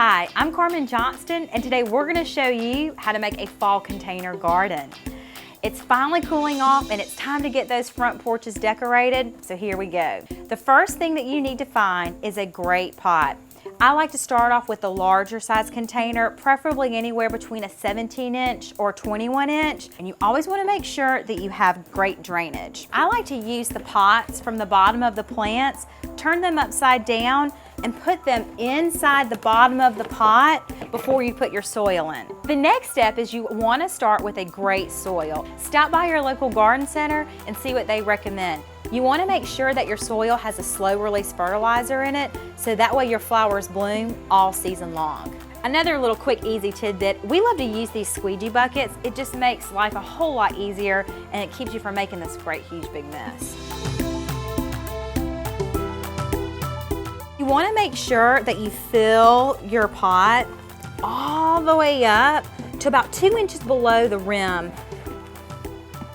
Hi, I'm Carmen Johnston, and today we're going to show you how to make a fall container garden. It's finally cooling off and it's time to get those front porches decorated, so here we go. The first thing that you need to find is a great pot. I like to start off with a larger size container, preferably anywhere between a 17-inch or 21-inch, and you always want to make sure that you have great drainage. I like to use the pots from the bottom of the plants, turn them upside down, and put them inside the bottom of the pot before you put your soil in. The next step is you want to start with a great soil. Stop by your local garden center and see what they recommend. You want to make sure that your soil has a slow release fertilizer in it, so that way your flowers bloom all season long. Another little quick easy tidbit, we love to use these squeegee buckets. It just makes life a whole lot easier and it keeps you from making this great huge big mess. You want to make sure that you fill your pot all the way up to about 2 inches below the rim,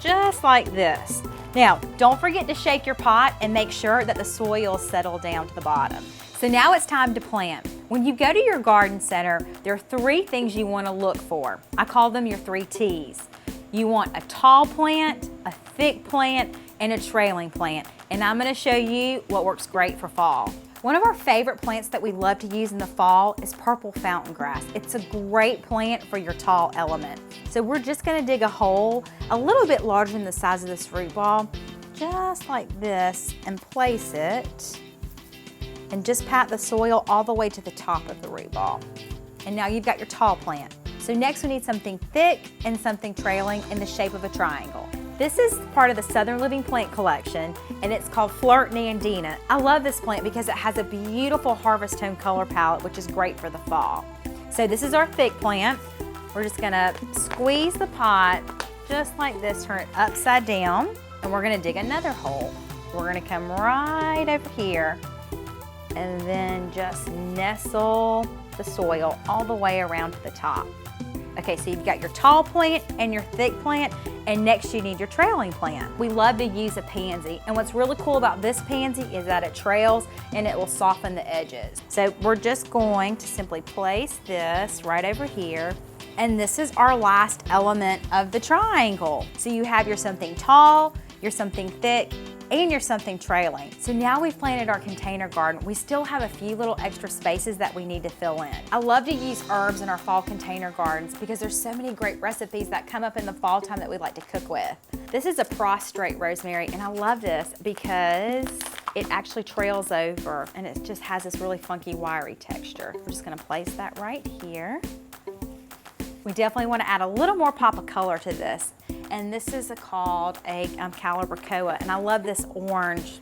just like this. Now, don't forget to shake your pot and make sure that the soil settled down to the bottom. So now it's time to plant. When you go to your garden center, there are 3 things you want to look for. I call them your 3 T's. You want a tall plant, a thick plant, and a trailing plant. And I'm going to show you what works great for fall. One of our favorite plants that we love to use in the fall is purple fountain grass. It's a great plant for your tall element. So we're just going to dig a hole a little bit larger than the size of this root ball, just like this, and place it. And just pat the soil all the way to the top of the root ball. And now you've got your tall plant. So next we need something thick and something trailing in the shape of a triangle. This is part of the Southern Living plant collection, and it's called Flirt Nandina. I love this plant because it has a beautiful harvest tone color palette, which is great for the fall. So this is our thick plant. We're just gonna squeeze the pot just like this, turn it upside down, and we're gonna dig another hole. We're gonna come right over here and then just nestle the soil all the way around to the top. Okay, so you've got your tall plant and your thick plant, and next you need your trailing plant. We love to use a pansy, and what's really cool about this pansy is that it trails and it will soften the edges. So we're just going to simply place this right over here, and this is our last element of the triangle. So you have your something tall, your something thick, and your something trailing. So now we've planted our container garden. We still have a few little extra spaces that we need to fill in. I love to use herbs in our fall container gardens because there's so many great recipes that come up in the fall time that we like to cook with. This is a prostrate rosemary, and I love this because it actually trails over and it just has this really funky wiry texture. We're just gonna place that right here. We definitely want to add a little more pop of color to this. And this is called a calibrachoa, and I love this orange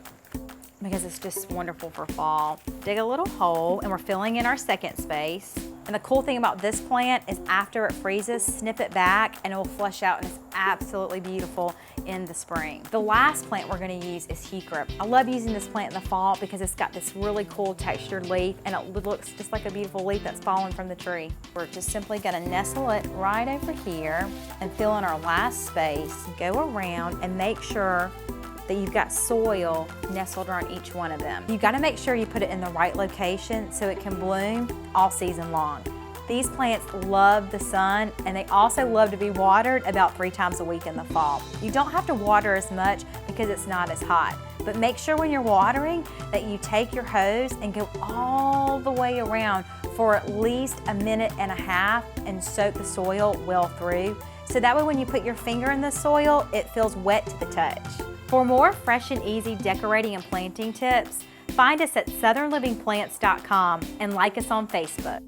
because it's just wonderful for fall. Dig a little hole, and we're filling in our second space. And the cool thing about this plant is after it freezes, snip it back and it will flush out, and it's absolutely beautiful in the spring. The last plant we're going to use is heuchera. I love using this plant in the fall because it's got this really cool textured leaf, and it looks just like a beautiful leaf that's fallen from the tree. We're just simply going to nestle it right over here and fill in our last space. Go around and make sure that you've got soil nestled around each one of them. You've got to make sure you put it in the right location so it can bloom all season long. These plants love the sun, and they also love to be watered about 3 times a week in the fall. You don't have to water as much because it's not as hot, but make sure when you're watering that you take your hose and go all the way around for at least 1.5 minutes and soak the soil well through. So that way when you put your finger in the soil, it feels wet to the touch. For more fresh and easy decorating and planting tips, find us at southernlivingplants.com and like us on Facebook.